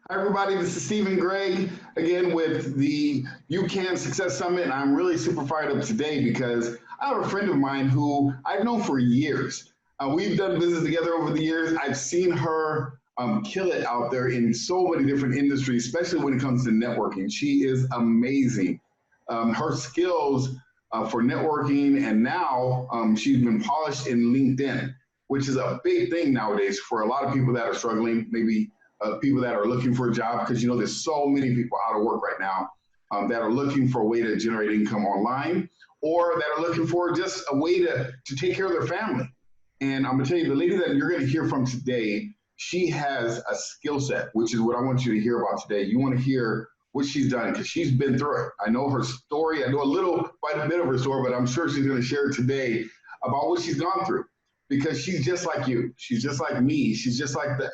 Hi, everybody. This is Stephen Gregg again with the You Can Success Summit. And I'm really super fired up today because I have a friend of mine who I've known for years. We've done business together over the years. I've seen her kill it out there in so many different industries, especially when it comes to networking. She is amazing. Her skills for networking, and now she's been polished in LinkedIn, which is a big thing nowadays for a lot of people that are struggling, maybe people that are looking for a job, because there's so many people out of work right now that are looking for a way to generate income online, or that are looking for just a way to take care of their family. And I'm gonna tell you, the lady that you're gonna hear from today, she has a skill set, which is what I want you to hear about today. You wanna hear what she's done, because she's been through it. I know her story, I know quite a bit of her story, but I'm sure she's gonna share today about what she's gone through, because she's just like you. She's just like me. She's just like the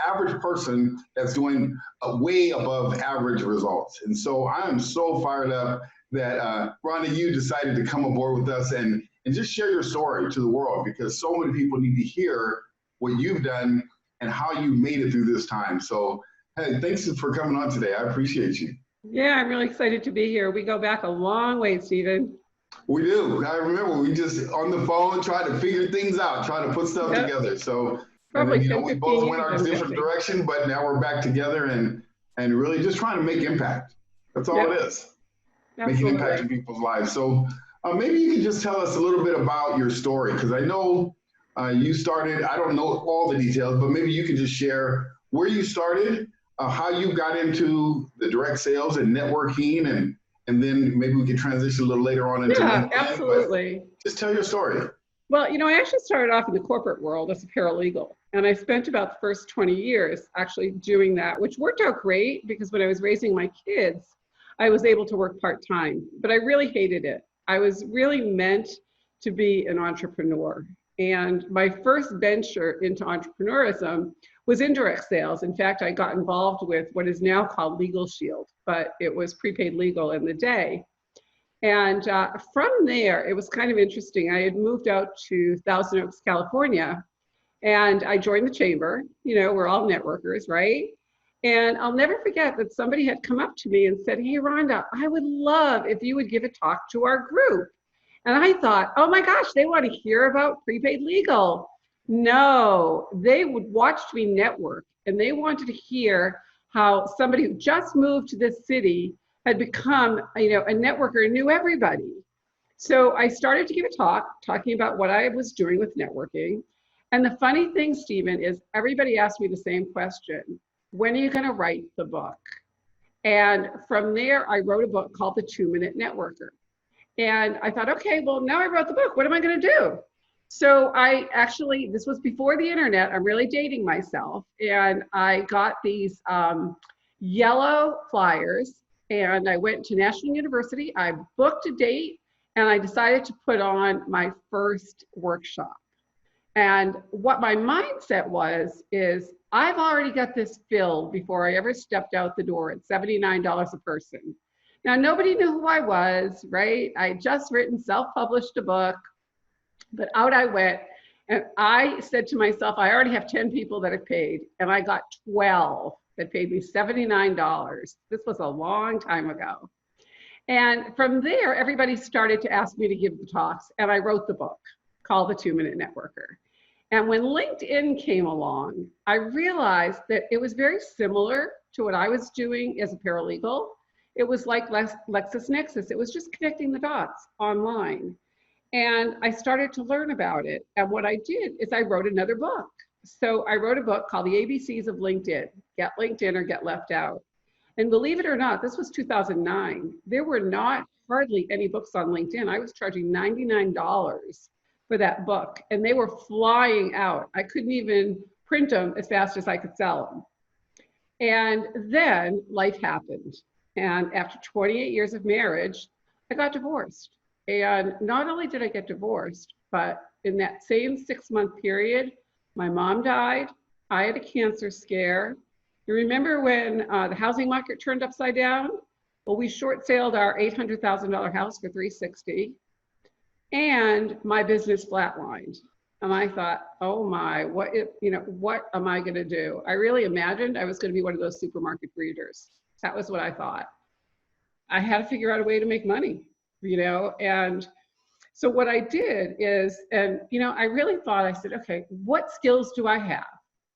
average person that's doing way above average results. And so I am so fired up that Rhonda, you decided to come aboard with us and just share your story to the world, because so many people need to hear what you've done and how you made it through this time. So, hey, thanks for coming on today. I appreciate you. Yeah, I'm really excited to be here. We go back a long way, Stephen. We do. I remember we just on the phone trying to figure things out, trying to put stuff together. So, probably and then, 10, we both went years, our different direction, but now we're back together and really just trying to make impact. That's all it is. Absolutely. Making impact in people's lives. So maybe you can just tell us a little bit about your story, because I know you started, I don't know all the details, but maybe you can just share where you started, how you got into the direct sales and networking, and then maybe we can transition a little later on into LinkedIn. Absolutely. Just tell your story. Well, I actually started off in the corporate world as a paralegal, and I spent about the first 20 years actually doing that, which worked out great because when I was raising my kids, I was able to work part-time, but I really hated it. I was really meant to be an entrepreneur. And my first venture into entrepreneurism was indirect sales. In fact, I got involved with what is now called Legal Shield, but it was prepaid legal in the day. And from there, it was kind of interesting. I had moved out to Thousand Oaks, California, and I joined the chamber. We're all networkers, right? And I'll never forget that somebody had come up to me and said, "Hey, Rhonda, I would love if you would give a talk to our group." And I thought, oh my gosh, they want to hear about prepaid legal. No, they would watch me network, and they wanted to hear how somebody who just moved to this city had become, a networker and knew everybody. So I started to give a talk talking about what I was doing with networking. And the funny thing, Stephen, is everybody asked me the same question: when are you going to write the book? And from there, I wrote a book called The 2-Minute Networker. And I thought, okay, well, now I wrote the book. What am I going to do? So this was before the internet. I'm really dating myself. And I got these yellow flyers, and I went to National University. I booked a date, and I decided to put on my first workshop. And what my mindset is I've already got this filled before I ever stepped out the door at $79 a person. Now, nobody knew who I was, right? I had just written, self-published a book, but out I went. And I said to myself, I already have 10 people that have paid, and I got 12 that paid me $79. This was a long time ago. And from there, everybody started to ask me to give the talks, and I wrote the book called The 2-Minute Networker. And when LinkedIn came along, I realized that it was very similar to what I was doing as a paralegal. It was like LexisNexis. It was just connecting the dots online. And I started to learn about it. And what I did is I wrote another book. So I wrote a book called The ABCs of LinkedIn: Get LinkedIn or Get Left Out. And believe it or not, this was 2009. There were not hardly any books on LinkedIn. I was charging $99 for that book, and they were flying out. I couldn't even print them as fast as I could sell them. And then life happened. And after 28 years of marriage, I got divorced. And not only did I get divorced, but in that same 6-month period, my mom died. I had a cancer scare. You remember when the housing market turned upside down? Well, we short-sailed our $800,000 house for $360, and my business flatlined. And I thought, oh my, what am I going to do? I really imagined I was going to be one of those supermarket greeters. That was what I thought. I had to figure out a way to make money, and so what I did is, and I really thought, I said, okay, what skills do I have?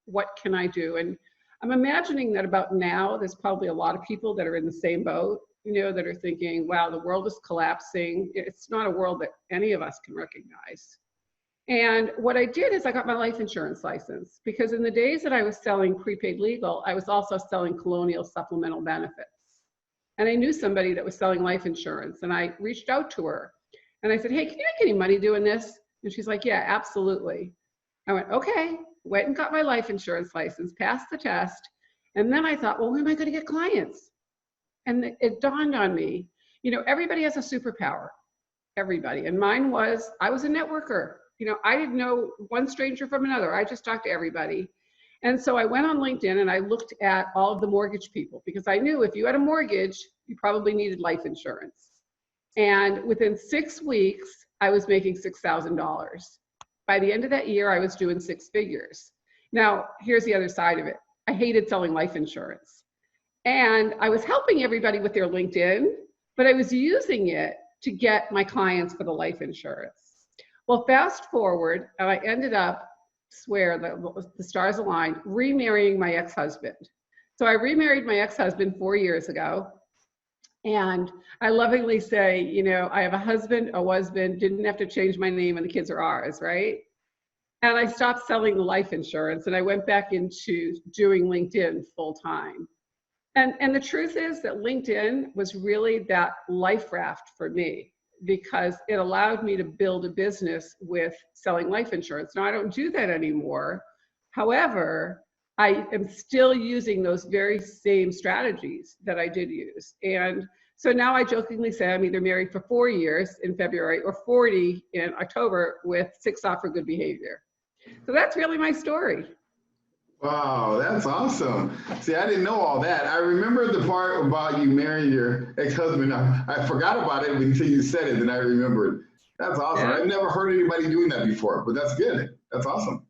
What can I do? And I'm imagining that about now, there's probably a lot of people that are in the same boat, that are thinking, wow, the world is collapsing. It's not a world that any of us can recognize. And what I did is I got my life insurance license, because in the days that I was selling prepaid legal, I was also selling colonial supplemental benefits. And I knew somebody that was selling life insurance, and I reached out to her and I said, hey, can you make any money doing this? And she's like, yeah, absolutely. I went, okay, went and got my life insurance license, passed the test. And then I thought, well, where am I going to get clients? And it dawned on me, everybody has a superpower, everybody. And mine was, I was a networker. I didn't know one stranger from another. I just talked to everybody. And so I went on LinkedIn and I looked at all of the mortgage people, because I knew if you had a mortgage, you probably needed life insurance. And within 6 weeks, I was making $6,000. By the end of that year, I was doing 6 figures. Now, here's the other side of it. I hated selling life insurance. And I was helping everybody with their LinkedIn, but I was using it to get my clients for the life insurance. Well, fast forward, and I ended up, swear that the stars aligned, remarrying my ex-husband. So I remarried my ex-husband 4 years ago. And I lovingly say, I have a husband, didn't have to change my name, and the kids are ours, right? And I stopped selling the life insurance and I went back into doing LinkedIn full time. And the truth is that LinkedIn was really that life raft for me, because it allowed me to build a business with selling life insurance. Now, I don't do that anymore. However, I am still using those very same strategies that I did use. And so now I jokingly say I'm either married for 4 years in February or 40 in October, with 6 off for good behavior. So that's really my story. Wow, that's awesome. See, I didn't know all that. I remember the part about you marrying your ex-husband. I forgot about it until you said it, and I remembered. That's awesome. Yeah. I've never heard anybody doing that before, but that's good. That's awesome.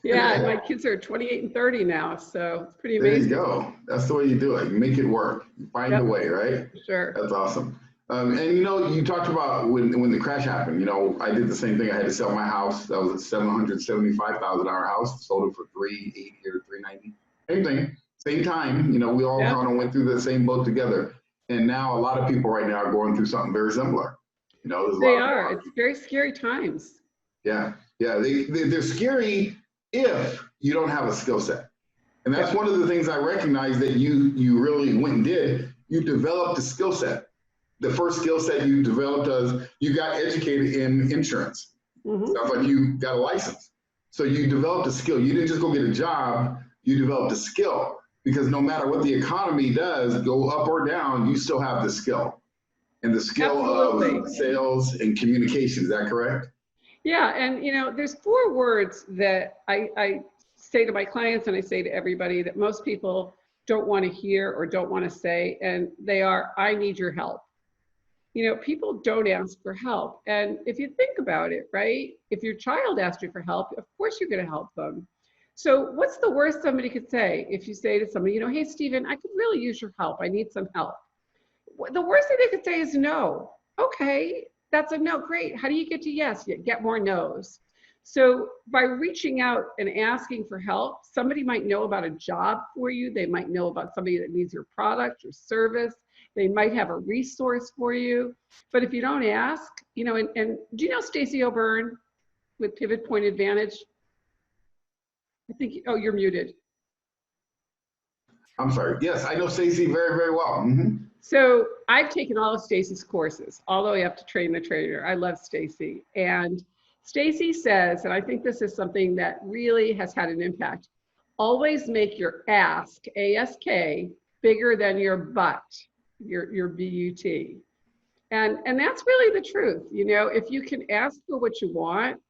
Yeah, and my kids are 28 and 30 now, so it's pretty There you amazing. go. That's the way you do it. You make it work. You find a way, right? Sure. That's awesome. And you talked about when the crash happened. I did the same thing. I had to sell my house. That was a $775,000 house. Sold it for $380 or $390. Same thing, same time. We all kind of went through the same boat together. And now a lot of people right now are going through something very similar. They are. It's very scary times. Yeah, they're scary if you don't have a skill set. And that's one of the things I recognize that you really went and did. You developed a skill set. The first skill set you developed was you got educated in insurance. Stuff like you got a license. So you developed a skill. You didn't just go get a job, you developed a skill. Because no matter what the economy does, go up or down, you still have the skill. And the skill of sales and communication, is that correct? Yeah, and there's 4 words that I say to my clients and I say to everybody that most people don't want to hear or don't want to say, and they are, I need your help. People don't ask for help. And if you think about it, right, if your child asked you for help, of course you're going to help them. So what's the worst somebody could say if you say to somebody, hey, Stephen, I could really use your help. I need some help. The worst thing they could say is no. Okay, that's a no. Great. How do you get to yes? You get more no's. So by reaching out and asking for help, somebody might know about a job for you. They might know about somebody that needs your product or service. They might have a resource for you. But if you don't ask, and do you know Stacey O'Byrne with Pivot Point Advantage? I think, oh, you're muted. I'm sorry. Yes, I know Stacey very, very well. So I've taken all of Stacey's courses, all the way up to Train the Trainer. I love Stacey. And Stacey says, and I think this is something that really has had an impact, always make your ask, A-S-K, bigger than your butt, your B-U-T. And that's really the truth. If you can ask for what you want,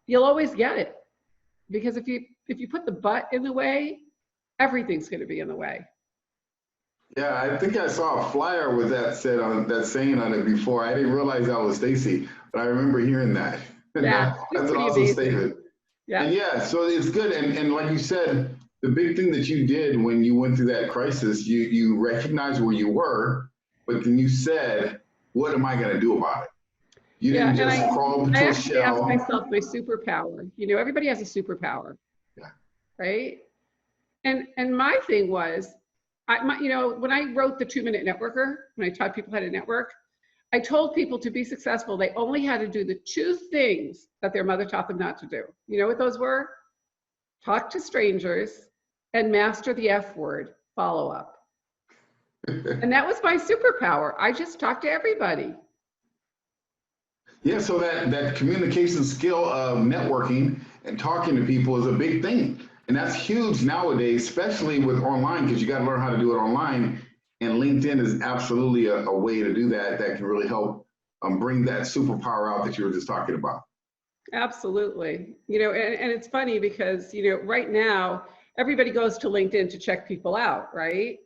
you'll always get it. Because if you put the butt in the way, everything's going to be in the way. Yeah, I think I saw a flyer with that saying on it before. I didn't realize that was Stacey, but I remember hearing that. Yeah, it's That's an pretty awesome amazing. statement. Yeah. And yeah, so it's good. And like you said, the big thing that you did when you went through that crisis, you recognized where you were, but then you said, what am I going to do about it? You Yeah, didn't and just crawl I into a actually asked shell. myself my superpower. You know, everybody has a superpower, Yeah. right? And my thing was, you know, when I wrote the 2 Minute Networker, when I taught people how to network, I told people to be successful, they only had to do the two things that their mother taught them not to do. You know what those were? Talk to strangers and master the F word, follow up. And that was my superpower. I just talked to everybody. Yeah, so that communication skill of networking and talking to people is a big thing. And that's huge nowadays, especially with online, because you got to learn how to do it online. And LinkedIn is absolutely a way to do that that can really help bring that superpower out that you were just talking about. Absolutely. You know, and it's funny because, you know, right now, everybody goes to LinkedIn to check people out, right?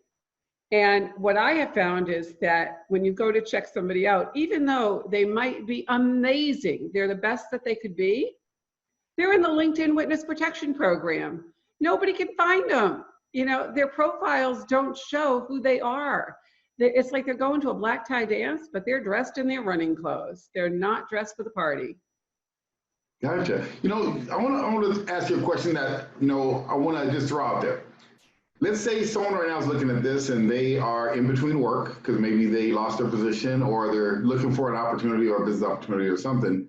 And what I have found is that when you go to check somebody out, even though they might be amazing, they're the best that they could be, they're in the LinkedIn Witness Protection Program. Nobody can find them. You know, their profiles don't show who they are. It's like they're going to a black tie dance, but they're dressed in their running clothes. They're not dressed for the party. Gotcha. You know, I want to ask you a question that, I want to just throw out there. Let's say someone right now is looking at this and they are in between work because maybe they lost their position or they're looking for an opportunity or a business opportunity or something,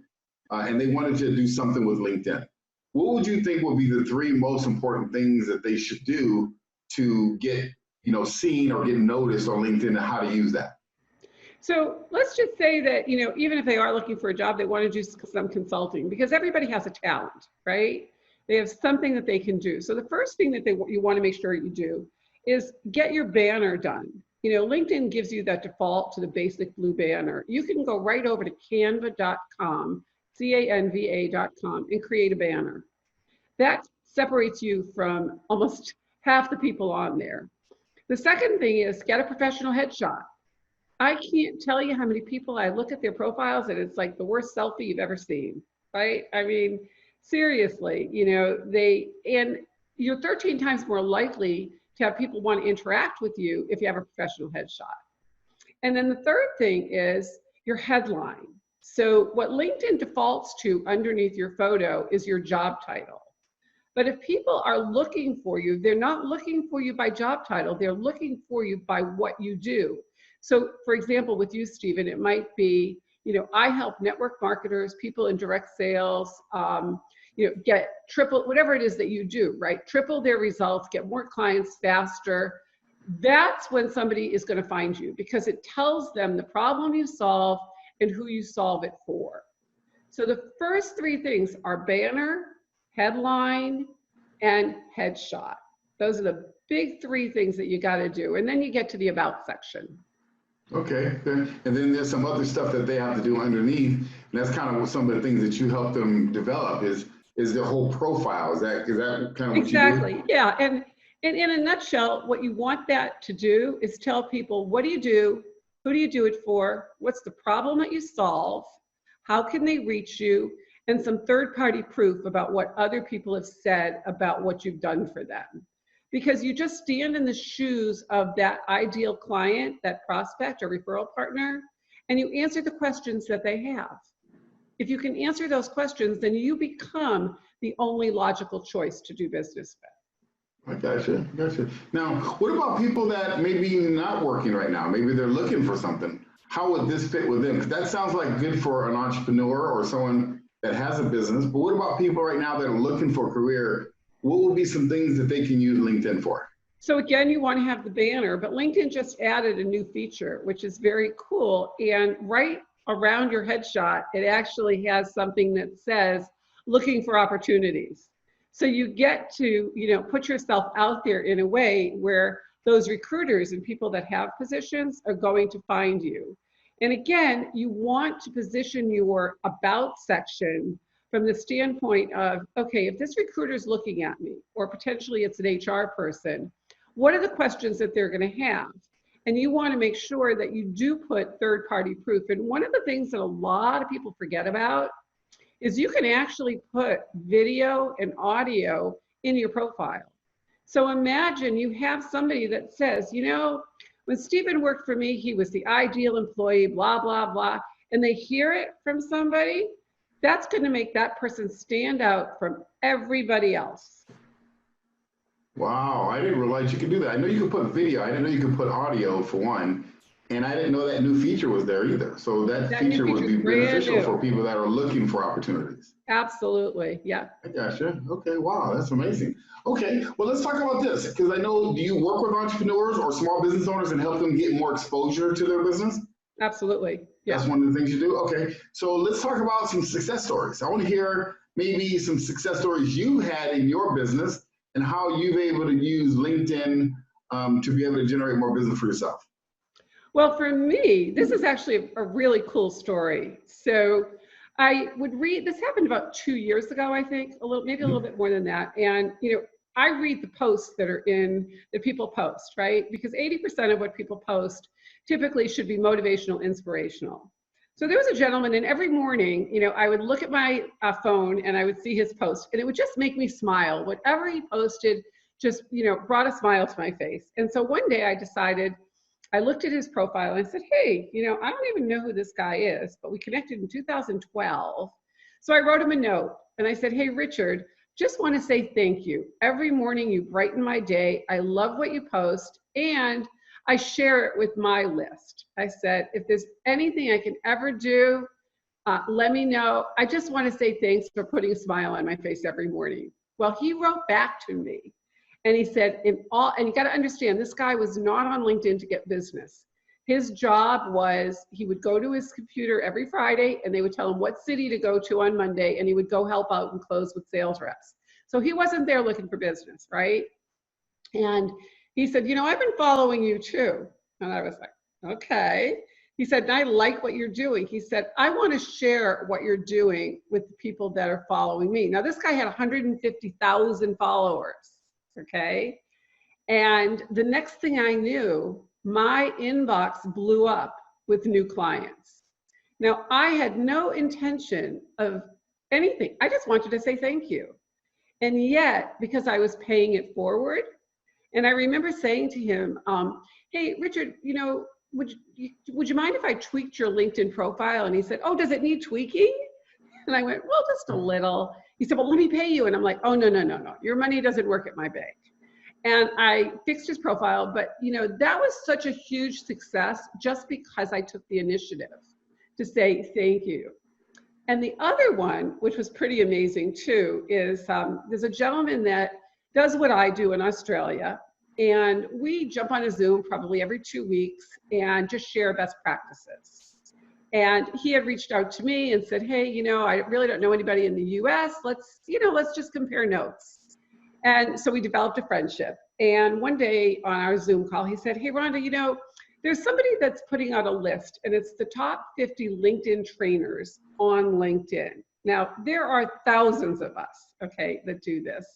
and they wanted to do something with LinkedIn. What would you think would be the three most important things that they should do to get, seen or get noticed on LinkedIn and how to use that? So let's just say that, you know, even if they are looking for a job, they want to do some consulting because everybody has a talent, right? They have something that they can do. So the first thing that you want to make sure you do is get your banner done. You know, LinkedIn gives you that default to the basic blue banner. You can go right over to canva.com, canva.com, and create a banner. That separates you from almost half the people on there. The second thing is get a professional headshot. I can't tell you how many people I look at their profiles and it's like the worst selfie you've ever seen, right? I mean, seriously, you know, and you're 13 times more likely to have people want to interact with you if you have a professional headshot. And then the third thing is your headline. So what LinkedIn defaults to underneath your photo is your job title. But if people are looking for you, they're not looking for you by job title, they're looking for you by what you do. So for example, with you, Stephen, it might be, you know, I help network marketers, people in direct sales, get triple, whatever it is that you do, right? Triple their results, get more clients faster. That's when somebody is going to find you because it tells them the problem you solve and who you solve it for. So the first three things are banner, headline, and headshot. Those are the big three things that you got to do. And then you get to the about section. Okay, good. And then there's some other stuff that they have to do underneath. And that's kind of some of the things that you help them develop is their whole profile. Is that kind of what you do? Exactly. Yeah. And in a nutshell, what you want that to do is tell people, what do you do? Who do you do it for? What's the problem that you solve? How can they reach you? And some third-party proof about what other people have said about what you've done for them. Because you just stand in the shoes of that ideal client, that prospect or referral partner, and you answer the questions that they have. If you can answer those questions, then you become the only logical choice to do business with. I gotcha. Now, what about people that maybe not working right now? Maybe they're looking for something. How would this fit with them? Because that sounds like good for an entrepreneur or someone that has a business. But what about people right now that are looking for a career? What would be some things that they can use LinkedIn for? So again, you want to have the banner, but LinkedIn just added a new feature, which is very cool. And right around your headshot, it actually has something that says, looking for opportunities. So you get to, put yourself out there in a way where those recruiters and people that have positions are going to find you. And again, you want to position your about section from the standpoint of, okay, if this recruiter is looking at me, or potentially it's an HR person, what are the questions that they're going to have? And you want to make sure that you do put third-party proof. And one of the things that a lot of people forget about is you can actually put video and audio in your profile. So imagine you have somebody that says, you know, when Stephen worked for me, he was the ideal employee, blah, blah, blah, and they hear it from somebody, that's going to make that person stand out from everybody else. Wow, I didn't realize you could do that. I know you could put video. I didn't know you could put audio for one. And I didn't know that new feature was there either. So that New feature would feature is be brand beneficial for new. people that are looking for opportunities. Absolutely, yeah. I gotcha. Okay, wow, that's amazing. Okay, well, let's talk about this because I know, do you work with entrepreneurs or small business owners and help them get more exposure to their business? Absolutely, yeah. That's one of the things you do? Okay, so let's talk about some success stories. I want to hear maybe some success stories you had in your business and how you've been able to use LinkedIn to be able to generate more business for yourself. Well, for me, this is actually a really cool story. So I would read, this happened about 2 years ago, I think, maybe a little bit more than that. And, you know, I read the posts that people post, right? Because 80% of what people post typically should be motivational, inspirational. So there was a gentleman, and every morning, you know, I would look at my phone and I would see his post, and it would just make me smile. Whatever he posted just, you know, brought a smile to my face. And so one day I looked at his profile and I said, hey, you know, I don't even know who this guy is, but we connected in 2012. So I wrote him a note and I said, hey, Richard, just want to say thank you. Every morning you brighten my day. I love what you post and I share it with my list. I said, if there's anything I can ever do, let me know. I just want to say thanks for putting a smile on my face every morning. Well, he wrote back to me. And he said, and you got to understand, this guy was not on LinkedIn to get business. His job was he would go to his computer every Friday and they would tell him what city to go to on Monday and he would go help out and close with sales reps. So he wasn't there looking for business, right? And he said, you know, I've been following you too. And I was like, okay. He said, and I like what you're doing. He said, I want to share what you're doing with the people that are following me. Now, this guy had 150,000 followers. Okay. And the next thing I knew, my inbox blew up with new clients. Now, I had no intention of anything. I just wanted to say thank you. And yet, because I was paying it forward, and I remember saying to him, hey, Richard, you know, would you mind if I tweaked your LinkedIn profile? And he said, oh, does it need tweaking? And I went, well, just a little. He said, well, let me pay you. And I'm like, oh, no. Your money doesn't work at my bank. And I fixed his profile. But, you know, that was such a huge success just because I took the initiative to say thank you. And the other one, which was pretty amazing too, is there's a gentleman that does what I do in Australia. And we jump on a Zoom probably every 2 weeks and just share best practices. And he had reached out to me and said, hey, you know, I really don't know anybody in the US. Let's just compare notes. And so we developed a friendship. And one day on our Zoom call, he said, hey, Rhonda, you know, there's somebody that's putting out a list and it's the top 50 LinkedIn trainers on LinkedIn. Now, there are thousands of us, okay, that do this.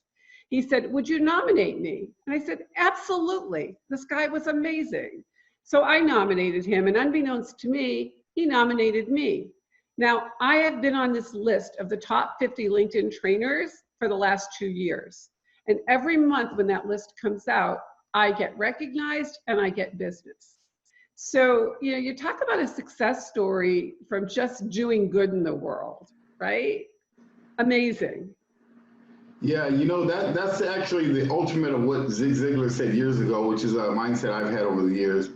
He said, would you nominate me? And I said, absolutely. This guy was amazing. So I nominated him, and unbeknownst to me, he nominated me. Now, I have been on this list of the top 50 LinkedIn trainers for the last 2 years. And every month when that list comes out, I get recognized and I get business. So, you know, you talk about a success story from just doing good in the world, right? Amazing. Yeah, you know, that's actually the ultimate of what Zig Ziglar said years ago, which is a mindset I've had over the years,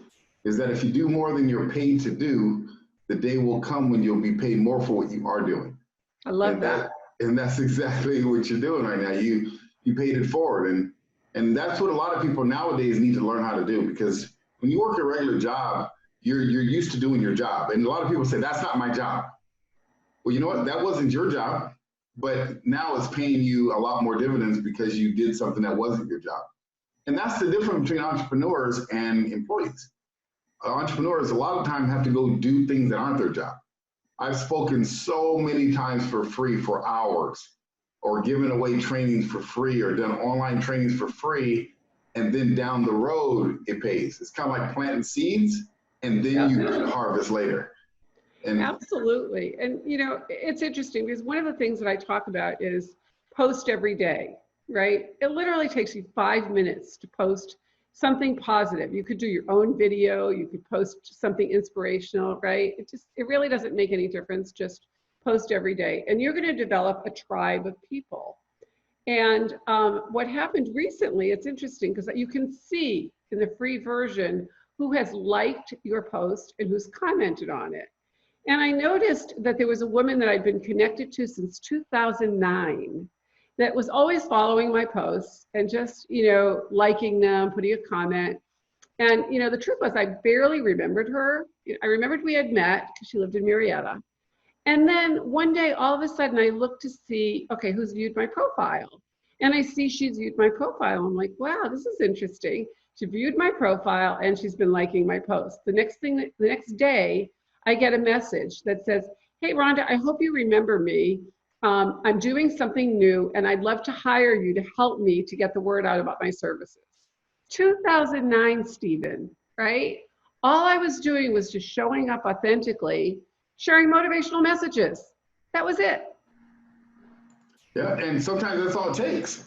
is that if you do more than you're paid to do, the day will come when you'll be paid more for what you are doing. I love that. And that's exactly what you're doing right now. You paid it forward. And that's what a lot of people nowadays need to learn how to do, because when you work a regular job, you're used to doing your job. And a lot of people say, that's not my job. Well, you know what? That wasn't your job, but now it's paying you a lot more dividends because you did something that wasn't your job. And that's the difference between entrepreneurs and employees. Entrepreneurs a lot of time have to go do things that aren't their job. I've spoken so many times for free for hours, or given away trainings for free, or done online trainings for free, and then down the road it pays. It's kind of like planting seeds and then you harvest later. And Absolutely. And, you know, it's interesting because one of the things that I talk about is post every day, right? It literally takes you 5 minutes to post something positive. You could do your own video, you could post something inspirational, right? It really doesn't make any difference. Just post every day. And you're going to develop a tribe of people. And what happened recently, it's interesting because you can see in the free version who has liked your post and who's commented on it. And I noticed that there was a woman that I'd been connected to since 2009 that was always following my posts and just, you know, liking them, putting a comment. And, you know, the truth was I barely remembered her. I remembered we had met because she lived in Marietta. And then one day, all of a sudden, I looked to see, okay, who's viewed my profile? And I see she's viewed my profile. I'm like, wow, this is interesting. She viewed my profile and she's been liking my posts. The next day, I get a message that says, hey, Rhonda, I hope you remember me. I'm doing something new and I'd love to hire you to help me to get the word out about my services. 2009, Stephen, right? All I was doing was just showing up authentically, sharing motivational messages. That was it. yeah, and sometimes that's all it takes.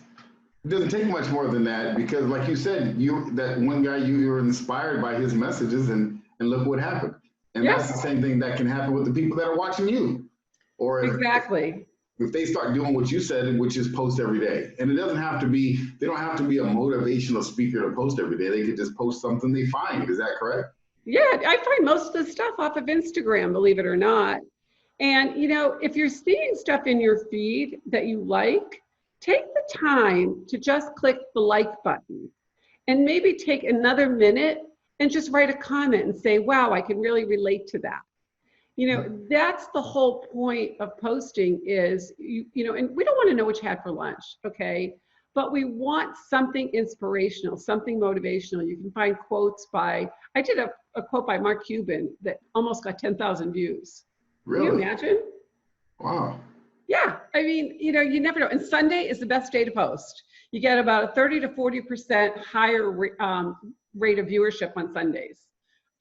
It doesn't take much more than that because, like you said, that one guy you were inspired by his messages, and look what happened. And Yes. that's the same thing that can happen with the people that are watching you. Or Exactly. if they start doing what you said, which is post every day. And it doesn't have to be, they don't have to be a motivational speaker to post every day. They could just post something they find. Is that correct? Yeah, I find most of the stuff off of Instagram, believe it or not. And, you know, if you're seeing stuff in your feed that you like, take the time to just click the like button and maybe take another minute and just write a comment and say, wow, I can really relate to that. You know, that's the whole point of posting is, you know, and we don't want to know what you had for lunch, okay? But we want something inspirational, something motivational. You can find quotes by, I did a quote by Mark Cuban that almost got 10,000 views. Really? Can you imagine? Wow. Yeah, I mean, you know, you never know. And Sunday is the best day to post. You get about a 30 to 40% higher rate of viewership on Sundays.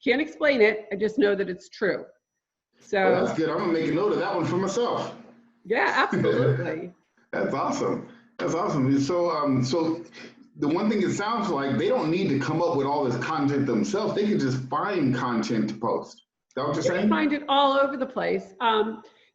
Can't explain it. I just know that it's true. So Well, that's good. I'm gonna make a note of that one for myself. yeah, absolutely. That's awesome. That's awesome. So the one thing it sounds like, they don't need to come up with all this content themselves. They can just find content to post. Is that what you're You saying? can find it all over the place.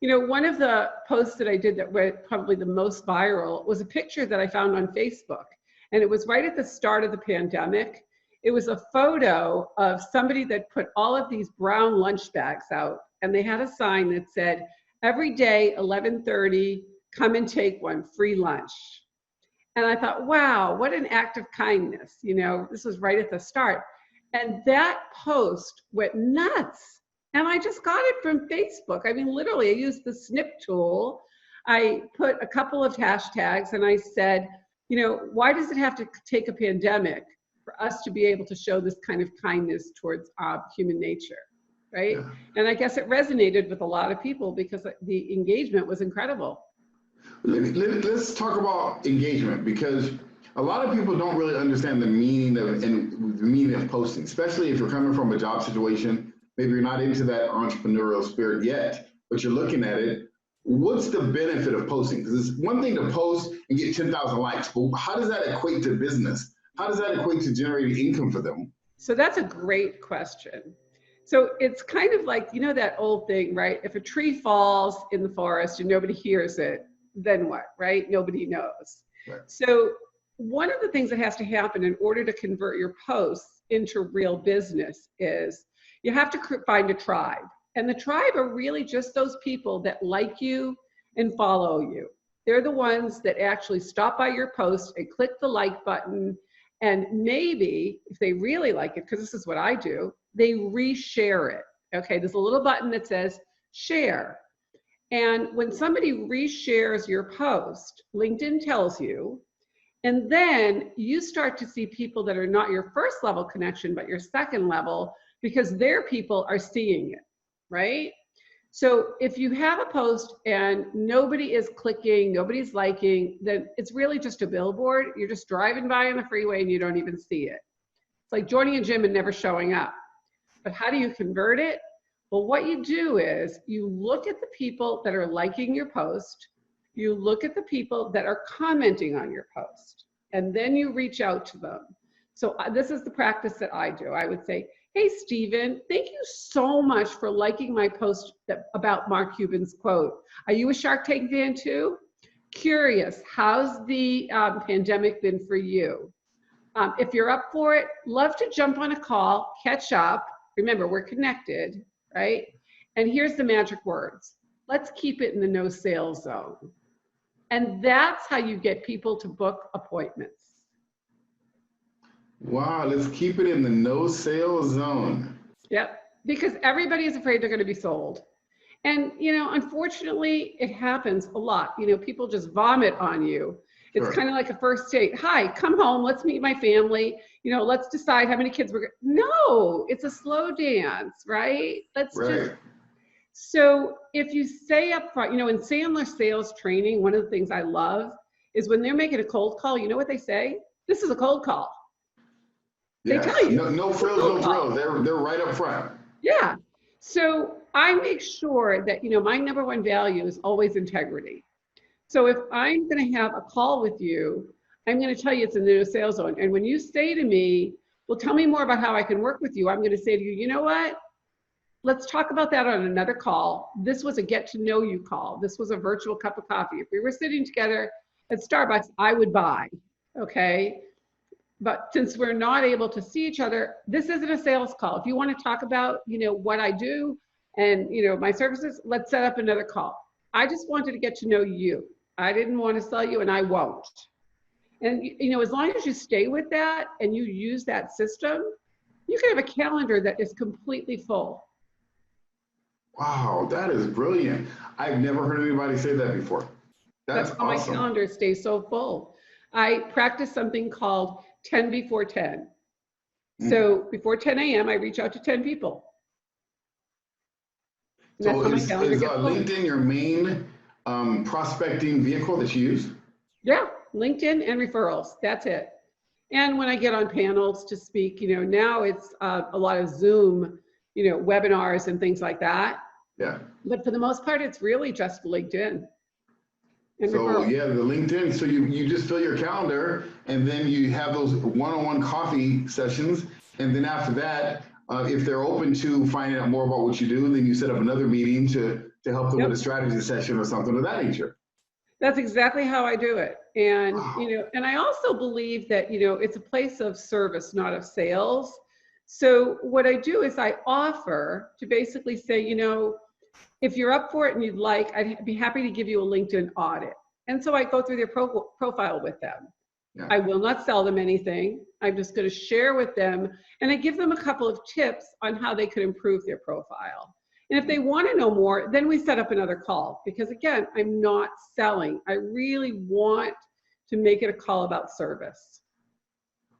You know, one of the posts that I did that went probably the most viral was a picture that I found on Facebook. And it was right at the start of the pandemic. It was a photo of somebody that put all of these brown lunch bags out, and they had a sign that said, every day, 11:30, come and take one, free lunch. And I thought, wow, what an act of kindness. You know, this was right at the start. And that post went nuts. And I just got it from Facebook. I mean, literally, I used the snip tool. I put a couple of hashtags and I said, you know, why does it have to take a pandemic for us to be able to show this kind of kindness towards human nature, right? Yeah. And I guess it resonated with a lot of people because the engagement was incredible. Let's talk about engagement, because a lot of people don't really understand the meaning of posting, especially if you're coming from a job situation. Maybe you're not into that entrepreneurial spirit yet, but you're looking at it. What's the benefit of posting? Because it's one thing to post and get 10,000 likes, but how does that equate to business? How does that equate to generating income for them? So that's a great question. So it's kind of like, you know, that old thing, right? If a tree falls in the forest and nobody hears it, then what, right? Nobody knows. Right. So one of the things that has to happen in order to convert your posts into real business is you have to find a tribe. And the tribe are really just those people that like you and follow you. They're the ones that actually stop by your post and click the like button. And maybe if they really like it, because this is what I do, they reshare it. Okay, there's a little button that says share. And when somebody reshares your post, LinkedIn tells you, and then you start to see people that are not your first level connection, but your second level, because their people are seeing it, right? So if you have a post and nobody is clicking, nobody's liking, then it's really just a billboard. You're just driving by on the freeway and you don't even see it. It's like joining a gym and never showing up. But how do you convert it? Well, what you do is you look at the people that are liking your post, you look at the people that are commenting on your post, and then you reach out to them. So this is the practice that I do. I would say, hey, Stephen, thank you so much for liking my post about Mark Cuban's quote. Are you a Shark Tank fan too? Curious, how's the pandemic been for you? If you're up for it, love to jump on a call, catch up. Remember, we're connected, right? And here's the magic words. Let's keep it in the no sales zone. And that's how you get people to book appointments. Wow, let's keep it in the no sales zone. Yep, because everybody is afraid they're going to be sold. And, unfortunately, it happens a lot. People just vomit on you. It's kind of like a first date. Hi, come home. Let's meet my family. Let's decide how many kids we're going to. No, it's a slow dance, right? So if you say up front, in Sandler sales training, one of the things I love is when they're making a cold call, you know what they say? This is a cold call. They tell you. No frills, no thrills. They're right up front. Yeah. So I make sure that, my number one value is always integrity. So if I'm going to have a call with you, I'm going to tell you it's in the no sales zone. And when you say to me, well, tell me more about how I can work with you, I'm going to say to you, you know what? Let's talk about that on another call. This was a get to know you call. This was a virtual cup of coffee. If we were sitting together at Starbucks, I would buy, okay? But since we're not able to see each other, this isn't a sales call. If you want to talk about, what I do and, my services, let's set up another call. I just wanted to get to know you. I didn't want to sell you, and I won't. And, as long as you stay with that and you use that system, you can have a calendar that is completely full. Wow, that is brilliant. I've never heard anybody say that before. That's how awesome. My calendar stays so full. I practice something called 10 before 10. So before 10 a.m., I reach out to 10 people. And so is LinkedIn your main prospecting vehicle that you use? Yeah, LinkedIn and referrals. That's it. And when I get on panels to speak, now it's a lot of Zoom, webinars and things like that. Yeah. But for the most part, it's really just LinkedIn. So referrals. Yeah, the LinkedIn. So you just fill your calendar, and then you have those one-on-one coffee sessions, and then after that, if they're open to finding out more about what you do, then you set up another meeting to help them with a strategy session or something of that nature. That's exactly how I do it. And, and I also believe that, it's a place of service, not of sales. So what I do is I offer to basically say, if you're up for it and you'd like, I'd be happy to give you a LinkedIn audit. And so I go through their profile with them. Yeah. I will not sell them anything. I'm just going to share with them, and I give them a couple of tips on how they could improve their profile. And if they want to know more, then we set up another call, because again, I'm not selling. I really want to make it a call about service.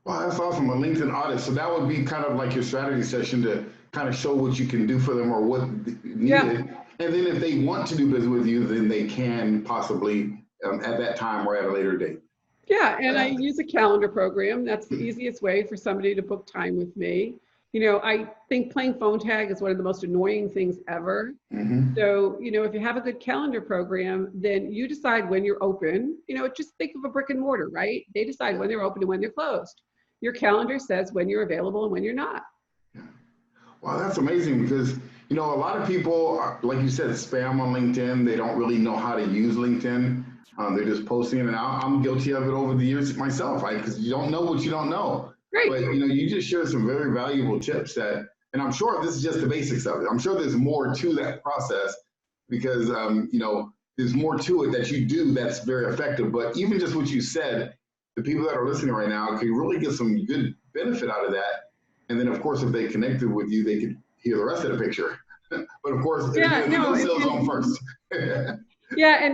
Wow, that's awesome. A LinkedIn audit. So that would be kind of like your strategy session to kind of show what you can do for them or what needed. Yeah. And then if they want to do business with you, then they can possibly at that time or at a later date. Yeah, and I use a calendar program. That's the easiest way for somebody to book time with me. I think playing phone tag is one of the most annoying things ever. Mm-hmm. So, if you have a good calendar program, then you decide when you're open. Just think of a brick and mortar, right? They decide when they're open and when they're closed. Your calendar says when you're available and when you're not. Wow, that's amazing, because, a lot of people, like you said, spam on LinkedIn. They don't really know how to use LinkedIn. They're just posting it, and I'm guilty of it over the years myself, because you don't know what you don't know. Right. But, you just shared some very valuable tips and I'm sure this is just the basics of it. I'm sure there's more to that process, because, there's more to it that you do that's very effective. But even just what you said, the people that are listening right now can really get some good benefit out of that. And then, of course, if they connected with you, they could hear the rest of the picture. But of course, the sales on first. Yeah, and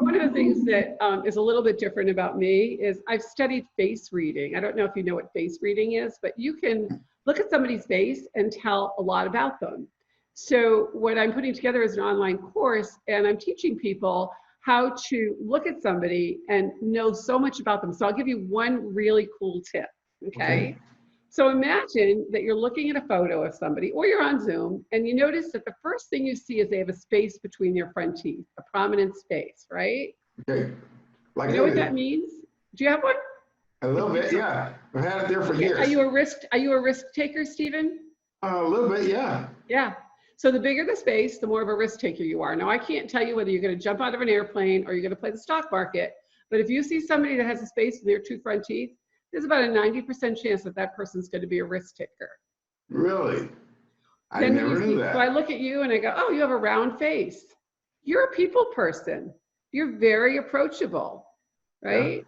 one of the things that is a little bit different about me is I've studied face reading. I don't know if you know what face reading is, but you can look at somebody's face and tell a lot about them. So what I'm putting together is an online course, and I'm teaching people how to look at somebody and know so much about them. So I'll give you one really cool tip, okay? So imagine that you're looking at a photo of somebody or you're on Zoom and you notice that the first thing you see is they have a space between their front teeth, a prominent space, right? Okay. Like You know what that means? Do you have one? a little bit, yeah. I've had it there for Okay. years. Are you a risk taker, Stephen? A little bit, yeah. Yeah. So the bigger the space, the more of a risk taker you are. Now, I can't tell you whether you're going to jump out of an airplane or you're going to play the stock market, but if you see somebody that has a space in their two front teeth, there's about a 90% chance that that person's going to be a risk taker. Really? I Then never knew that. So I look at you and I go, oh, you have a round face. You're a people person. You're very approachable, right? Yeah.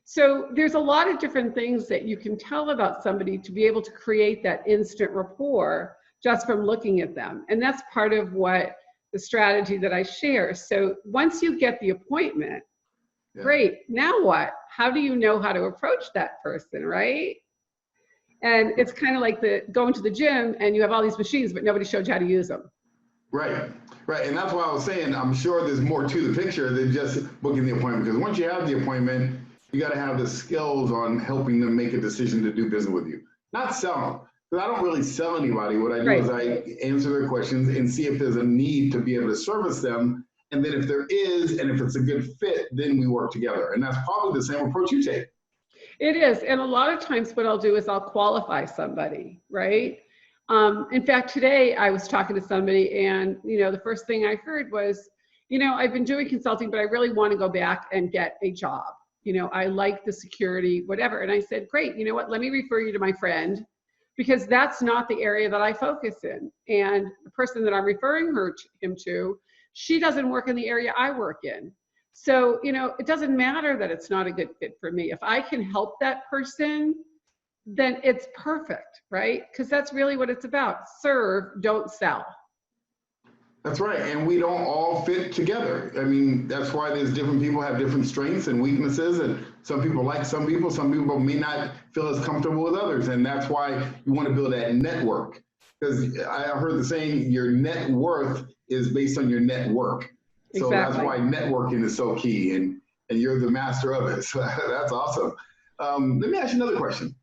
So there's a lot of different things that you can tell about somebody to be able to create that instant rapport just from looking at them. And that's part of what the strategy that I share. So once you get the appointment, great, now what? How do you know how to approach that person, right? And it's kind of like going to the gym and you have all these machines, but nobody showed you how to use them. Right, right. And that's why I was saying, I'm sure there's more to the picture than just booking the appointment. Because once you have the appointment, you got to have the skills on helping them make a decision to do business with you. Not sell them. Because I don't really sell anybody. What I do is I answer their questions and see if there's a need to be able to service them. And then if there is, and if it's a good fit, then we work together. And that's probably the same approach you take. It is. And a lot of times what I'll do is I'll qualify somebody, right? In fact, today I was talking to somebody and, the first thing I heard was, I've been doing consulting, but I really want to go back and get a job. I like the security, whatever. And I said, great, you know what? Let me refer you to my friend, because that's not the area that I focus in. And the person that I'm referring him to, she doesn't work in the area I work in. So, it doesn't matter that it's not a good fit for me. If I can help that person, then it's perfect, right? Because that's really what it's about. Serve, don't sell. That's right. And we don't all fit together. I mean, that's why there's different people have different strengths and weaknesses. And some people like some people may not feel as comfortable with others. And that's why you want to build that network. Because I heard the saying, your net worth is based on your network. So That's why networking is so key, and you're the master of it. So that's awesome. Let me ask you another question.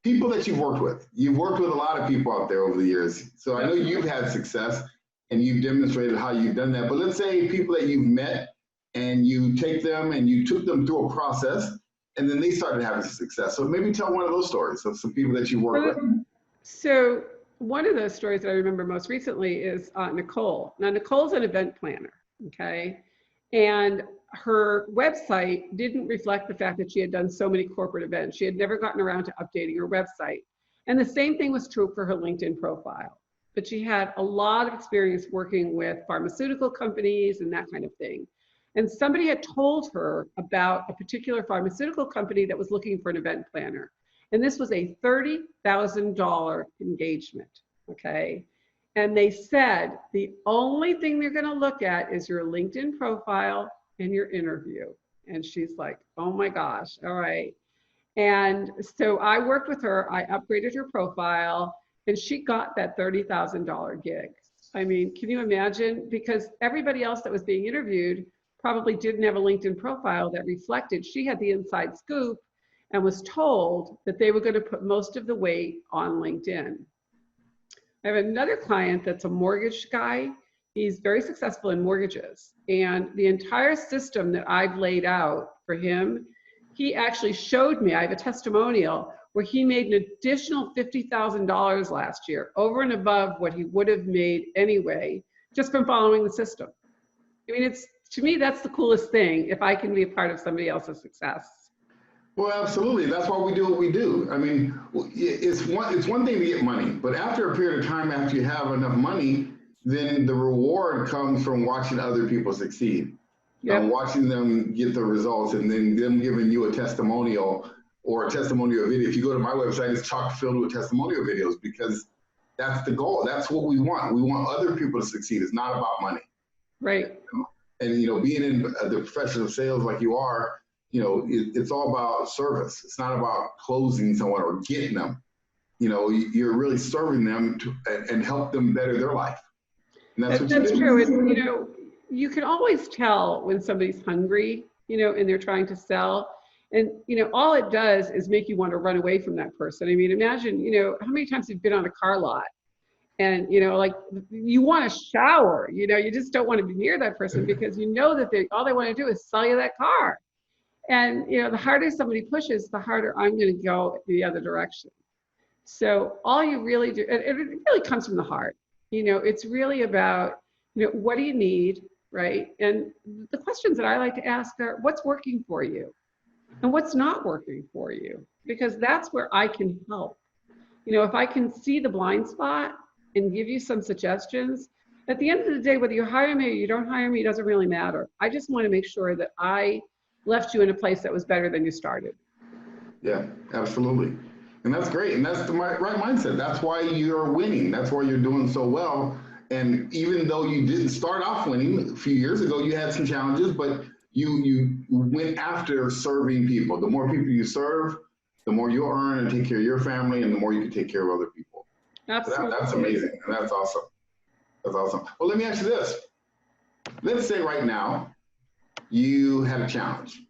People that you've worked with a lot of people out there over the years. So I know you've had success and you've demonstrated how you've done that. But let's say people that you've met and you take them and you took them through a process and then they started having success. So maybe tell one of those stories of some people that you worked with. So one of those stories that I remember most recently is Nicole. Now, Nicole's an event planner, okay? And her website didn't reflect the fact that she had done so many corporate events. She had never gotten around to updating her website. And the same thing was true for her LinkedIn profile. But she had a lot of experience working with pharmaceutical companies and that kind of thing. And somebody had told her about a particular pharmaceutical company that was looking for an event planner. And this was a $30,000 engagement, okay? And they said, the only thing they're gonna look at is your LinkedIn profile and your interview. And she's like, oh my gosh, all right. And so I worked with her, I upgraded her profile, and she got that $30,000 gig. I mean, can you imagine? Because everybody else that was being interviewed probably didn't have a LinkedIn profile that reflected. She had the inside scoop and was told that they were going to put most of the weight on LinkedIn. I have another client that's a mortgage guy. He's very successful in mortgages. And the entire system that I've laid out for him, he actually showed me, I have a testimonial where he made an additional $50,000 last year, over and above what he would have made anyway, just from following the system. I mean, to me, that's the coolest thing, if I can be a part of somebody else's success. Well, absolutely. That's why we do what we do. I mean, it's one thing to get money, but after a period of time, after you have enough money, then the reward comes from watching other people succeed. Yep. Watching them get the results, and then them giving you a testimonial or a testimonial video. If you go to my website, it's chock filled with testimonial videos, because that's the goal. That's what we want. We want other people to succeed. It's not about money. Right. And, being in the profession of sales like you are, it's all about service. It's not about closing someone or getting them. You're really serving them and help them better their life. And that's true. You can always tell when somebody's hungry, and they're trying to sell. And, all it does is make you want to run away from that person. I mean, imagine, how many times you've been on a car lot and, like you want to shower, you just don't want to be near that person because you know that all they want to do is sell you that car. And, the harder somebody pushes, the harder I'm going to go the other direction. So all you really do, it really comes from the heart. It's really about, what do you need, right? And the questions that I like to ask are, what's working for you? And what's not working for you? Because that's where I can help. If I can see the blind spot and give you some suggestions, at the end of the day, whether you hire me or you don't hire me, it doesn't really matter. I just want to make sure that I left you in a place that was better than you started. Yeah, absolutely. And that's great. And that's the right mindset. That's why you're winning. That's why you're doing so well. And even though you didn't start off winning a few years ago, you had some challenges, but you went after serving people. The more people you serve, the more you earn and take care of your family, and the more you can take care of other people. Absolutely. So that's amazing, and that's awesome. That's awesome. Well, let me ask you this. Let's say right now you had a challenge.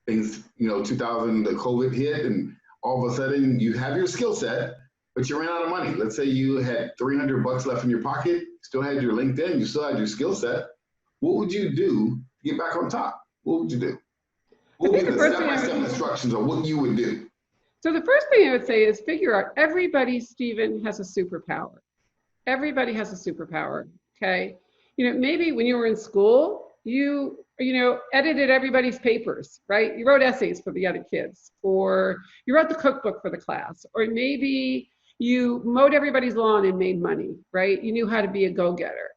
Things, 2000, the COVID hit, and all of a sudden you have your skill set, but you ran out of money. Let's say you had $300 left in your pocket, still had your LinkedIn, you still had your skill set. What would you do to get back on top? What would you do? What would be the step-by-step instructions of what you would do? So the first thing I would say is figure out everybody, Stephen, has a superpower. Everybody has a superpower, okay? Maybe when you were in school, you edited everybody's papers, right? You wrote essays for the other kids, or you wrote the cookbook for the class, or maybe you mowed everybody's lawn and made money, right? You knew how to be a go-getter.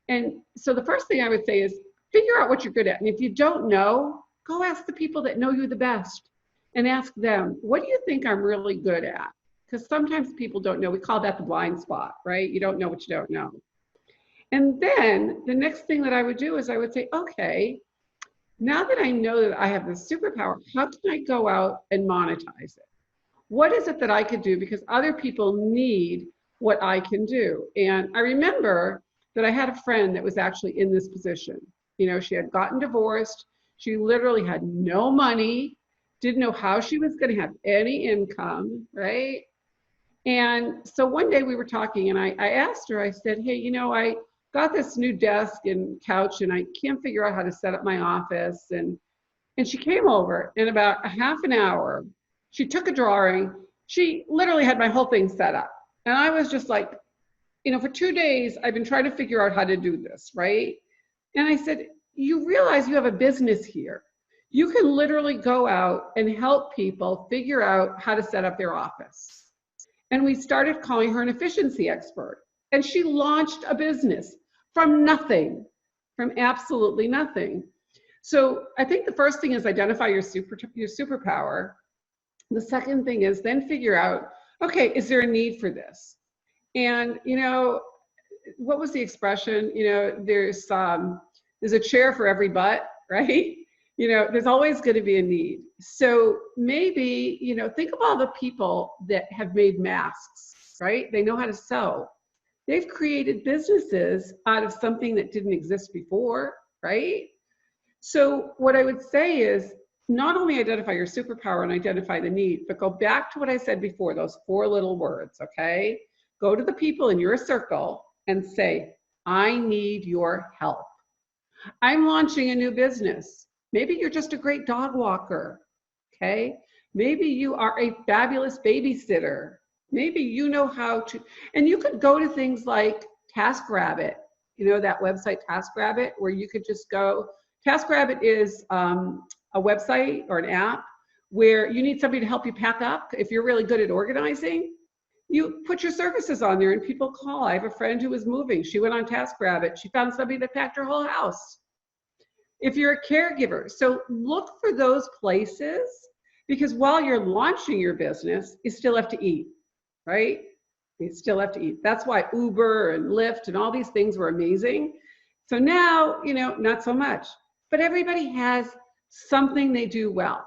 And so the first thing I would say is figure out what you're good at. And if you don't know, go ask the people that know you the best and ask them, what do you think I'm really good at? Because sometimes people don't know. We call that the blind spot, right? You don't know what you don't know. And then the next thing that I would do is I would say, okay, now that I know that I have this superpower, how can I go out and monetize it? What is it that I could do? Because other people need what I can do. And I remember that I had a friend that was actually in this position. She had gotten divorced. She literally had no money, didn't know how she was going to have any income, right? And so one day we were talking and I asked her, I said, hey, I got this new desk and couch and I can't figure out how to set up my office. And she came over in about a half an hour. She took a drawing. She literally had my whole thing set up. And I was just like, for 2 days, I've been trying to figure out how to do this, right? And I said, you realize you have a business here. You can literally go out and help people figure out how to set up their office. And we started calling her an efficiency expert. And she launched a business from nothing, from absolutely nothing. So I think the first thing is identify your superpower. The second thing is then figure out, okay, is there a need for this? And, what was the expression? There's a chair for every butt, right? There's always going to be a need. So maybe, think of all the people that have made masks, right? They know how to sew. They've created businesses out of something that didn't exist before, right? So what I would say is not only identify your superpower and identify the need, but go back to what I said before, those 4 little words, okay? Go to the people in your circle and say, I need your help. I'm launching a new business. Maybe you're just a great dog walker, okay? Maybe you are a fabulous babysitter. Maybe you know how to, and you could go to things like TaskRabbit, that website TaskRabbit, where you could just go. TaskRabbit is a website or an app where you need somebody to help you pack up. If you're really good at organizing, you put your services on there and people call. I have a friend who was moving. She went on TaskRabbit. She found somebody that packed her whole house. If you're a caregiver, so look for those places, because while you're launching your business, you still have to eat, right? You still have to eat. That's why Uber and Lyft and all these things were amazing. So now, not so much. But everybody has something they do well.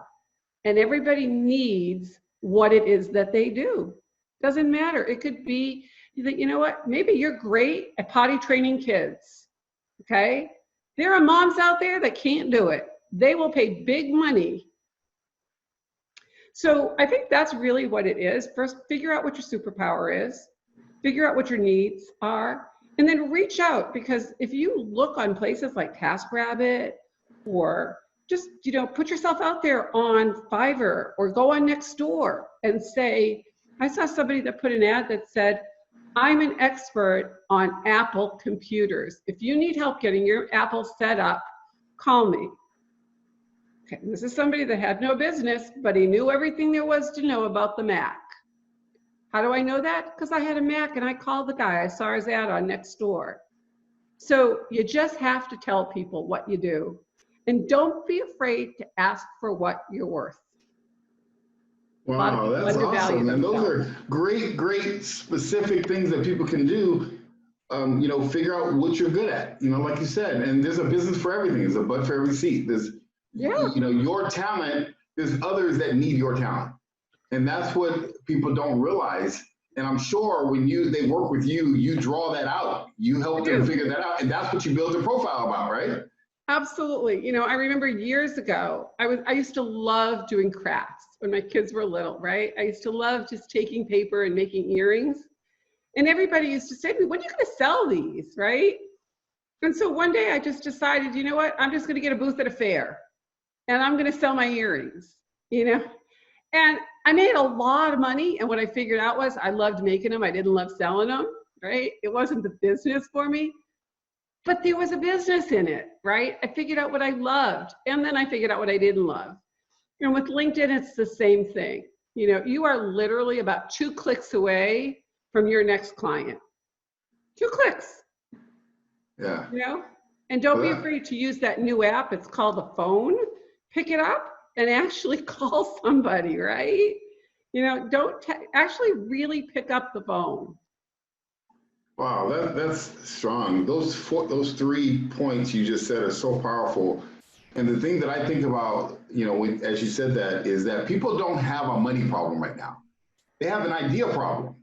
And everybody needs what it is that they do. Doesn't matter. It could be that, what, maybe you're great at potty training kids, okay? There are moms out there that can't do it. They will pay big money So I think that's really what it is. First, figure out what your superpower is, figure out what your needs are, and then reach out, because if you look on places like TaskRabbit, or just, put yourself out there on Fiverr or go on Nextdoor and say, I saw somebody that put an ad that said, I'm an expert on Apple computers. If you need help getting your Apple set up, call me. Okay, this is somebody that had no business, but he knew everything there was to know about the Mac. How do I know that? Because I had a Mac and I called the guy. I saw his ad on Nextdoor. So you just have to tell people what you do. And don't be afraid to ask for what you're worth. Wow, that's awesome. And those are great, great specific things that people can do. Figure out what you're good at, like you said, and there's a business for everything. There's a butt for every seat. There's, your talent, there's others that need your talent. And that's what people don't realize. And I'm sure when they work with you, you draw that out. You help them figure that out. And that's what you build your profile about, right? Absolutely. I remember years ago, I used to love doing crafts when my kids were little, right? I used to love just taking paper and making earrings. And everybody used to say to me, when are you going to sell these, right? And so one day I just decided, you know what? I'm just going to get a booth at a fair and I'm going to sell my earrings, And I made a lot of money. And what I figured out was I loved making them. I didn't love selling them, right? It wasn't the business for me. But there was a business in it, right? I figured out what I loved, and then I figured out what I didn't love. And with LinkedIn, it's the same thing. You are literally about 2 clicks away from your next client. 2 clicks. Yeah. And don't be afraid to use that new app. It's called the phone. Pick it up and actually call somebody, right? Don't actually really pick up the phone. Wow, that's strong. Those 3 points you just said are so powerful. And the thing that I think about, as you said that, is that people don't have a money problem right now. They have an idea problem.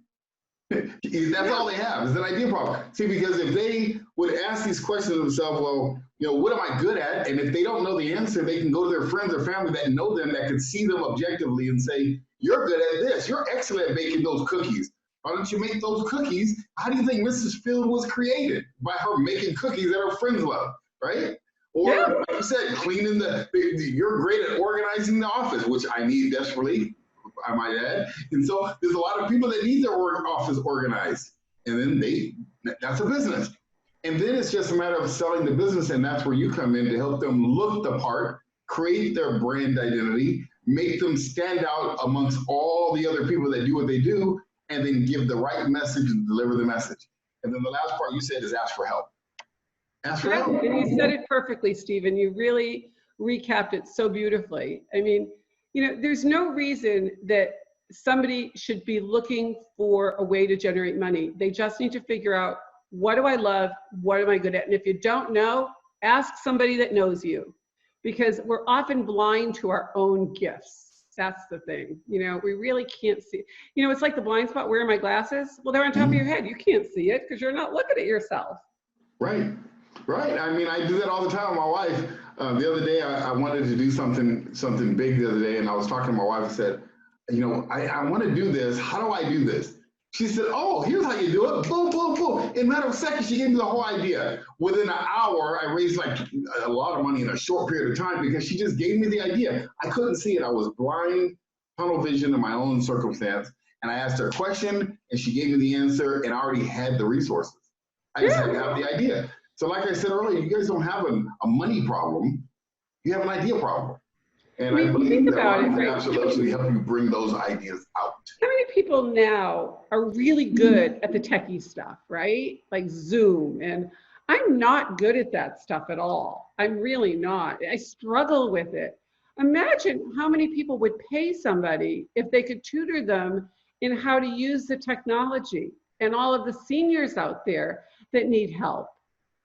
That's all they have is an idea problem. See, because if they would ask these questions themselves, well, what am I good at? And if they don't know the answer, they can go to their friends or family that know them, that can see them objectively and say, you're good at this. You're excellent at making those cookies. Why don't you make those cookies? How do you think Mrs. Field was created? By her making cookies that her friends love, right? Or like you said, cleaning you're great at organizing the office, which I need desperately, I might add. And so there's a lot of people that need their office organized. And then that's a business. And then it's just a matter of selling the business. And that's where you come in to help them look the part, create their brand identity, make them stand out amongst all the other people that do what they do, and then give the right message and deliver the message. And then the last part you said is ask for help. Ask for help. And you said it perfectly, Stephen. You really recapped it so beautifully. I mean, there's no reason that somebody should be looking for a way to generate money. They just need to figure out, what do I love? What am I good at? And if you don't know, ask somebody that knows you, because we're often blind to our own gifts. That's the thing. We really can't see. It's like the blind spot. Where are my glasses? Well, they're on top of your head. You can't see it because you're not looking at yourself. Right. I mean, I do that all the time with my wife. The other day, I wanted to do something big the other day, and I was talking to my wife and said, I want to do this. How do I do this? She said, oh, here's how you do it. Boom, boom, boom. In a matter of seconds, she gave me the whole idea. Within an hour, I raised like a lot of money in a short period of time because she just gave me the idea. I couldn't see it. I was blind, tunnel vision in my own circumstance. And I asked her a question, and she gave me the answer, and I already had the resources. I just had to have the idea. So like I said earlier, you guys don't have a money problem. You have an idea problem. And I believe that Rhonda can absolutely help you bring those ideas out. How many people now are really good at the techie stuff, right? Like Zoom. And I'm not good at that stuff at all. I'm really not. I struggle with it. Imagine how many people would pay somebody if they could tutor them in how to use the technology, and all of the seniors out there that need help,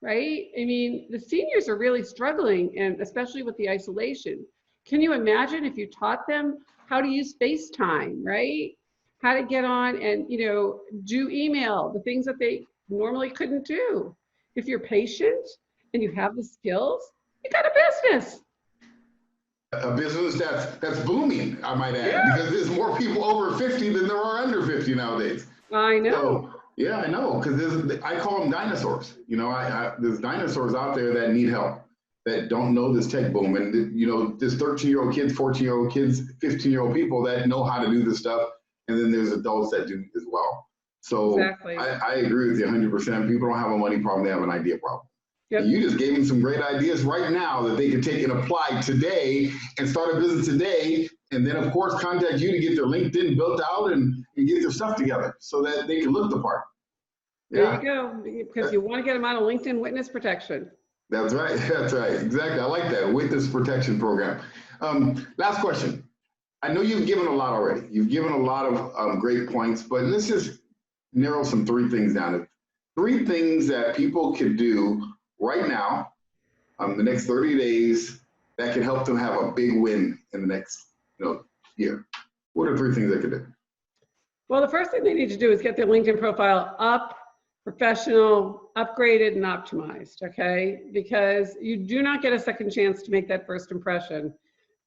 right? I mean, the seniors are really struggling, and especially with the isolation. Can you imagine if you taught them how to use FaceTime, right? How to get on and, do email, the things that they normally couldn't do. If you're patient and you have the skills, you got a business. a business that's booming, I might add, Yeah. because there's more people over 50 than there are under 50 nowadays. I know. So, yeah, I know, because I call them dinosaurs. You know, there's dinosaurs out there that need help, that don't know this tech boom. And, you know, there's 13-year-old kids, 14-year-old kids, 15-year-old people that know how to do this stuff. And then there's adults that do as well. So Exactly. I agree with you 100%. People don't have a money problem, they have an idea problem. Yep. And you just gave them some great ideas right now that they can take and apply today and start a business today. And then, of course, contact you to get their LinkedIn built out and get their stuff together so that they can look the part. There you go, because you want to get them out of LinkedIn witness protection. That's right. That's right. Exactly. I like that witness protection program. Last question. I know you've given a lot already. You've given a lot of great points, but let's just narrow some 3 things down. 3 things that people could do right now, the next 30 days, that can help them have a big win in the next year. What are 3 things they could do? Well, the first thing they need to do is get their LinkedIn profile up, professional, upgraded, and optimized, okay? Because you do not get a second chance to make that first impression.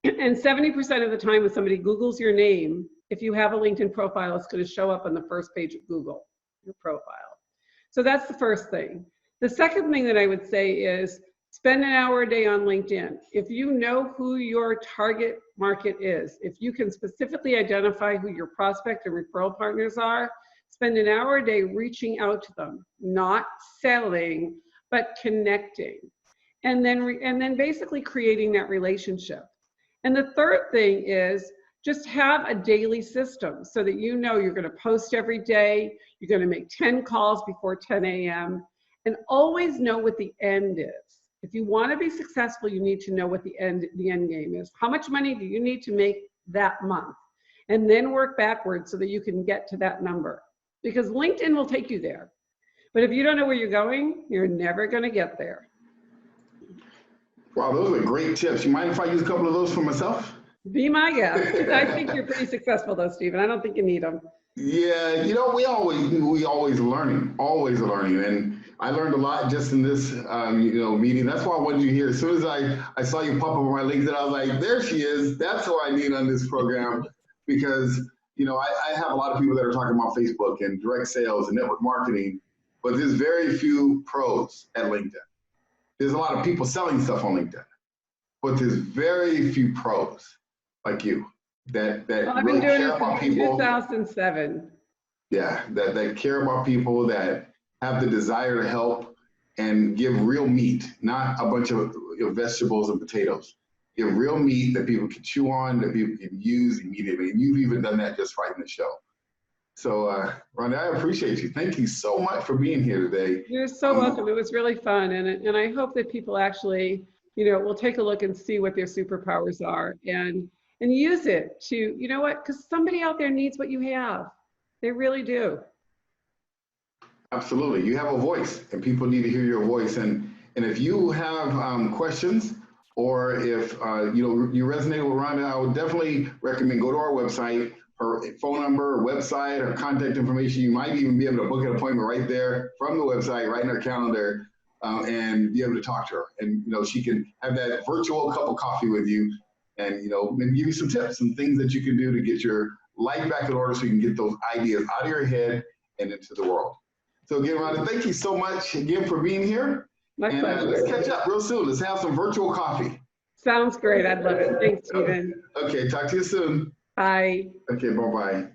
And 70% of the time when somebody Googles your name, if you have a LinkedIn profile, it's going to show up on the first page of Google, your profile. So that's the first thing. The second thing that I would say is spend an hour a day on LinkedIn. If you know who your target market is, if you can specifically identify who your prospect and referral partners are, spend an hour a day reaching out to them, not selling, but connecting. And then basically creating that relationship. And the third thing is just have a daily system so that you know you're going to post every day, you're going to make 10 calls before 10 a.m., and always know what the end is. If you want to be successful, you need to know what the end game is. How much money do you need to make that month? And then work backwards so that you can get to that number. Because LinkedIn will take you there. But if you don't know where you're going, you're never going to get there. Wow, those are great tips. You mind if I use a couple of those for myself? Be my guest. I think you're pretty successful though, Stephen. I don't think you need them. Yeah, we always learning, and I learned a lot just in this meeting. That's why I wanted you here. As soon as I saw you pop up on my LinkedIn, I was like, there she is. That's who I need on this program, because I have a lot of people that are talking about Facebook and direct sales and network marketing, but there's very few pros at LinkedIn. There's a lot of people selling stuff on LinkedIn, but there's very few pros like you. That I've really been doing care it about since people. 2007. Yeah, that care about people, that have the desire to help and give real meat, not a bunch of vegetables and potatoes. Give real meat that people can chew on, that people can use immediately. And you've even done that just right in the show. So, Rhonda, I appreciate you. Thank you so much for being here today. You're so welcome. It was really fun. And I hope that people actually, will take a look and see what their superpowers are and use it to, because somebody out there needs what you have. They really do. Absolutely. You have a voice and people need to hear your voice. And if you have questions, or if you resonate with Rhonda, I would definitely recommend go to our website. Her phone number, website, or contact information. You might even be able to book an appointment right there from the website, right in her calendar, and be able to talk to her. And she can have that virtual cup of coffee with you, and maybe give you some tips, some things that you can do to get your life back in order, so you can get those ideas out of your head and into the world. So again, Rhonda, thank you so much again for being here. My pleasure. Let's catch up real soon. Let's have some virtual coffee. Sounds great. I'd love it. Thanks, Stephen. Okay, talk to you soon. Bye. Okay, bye-bye.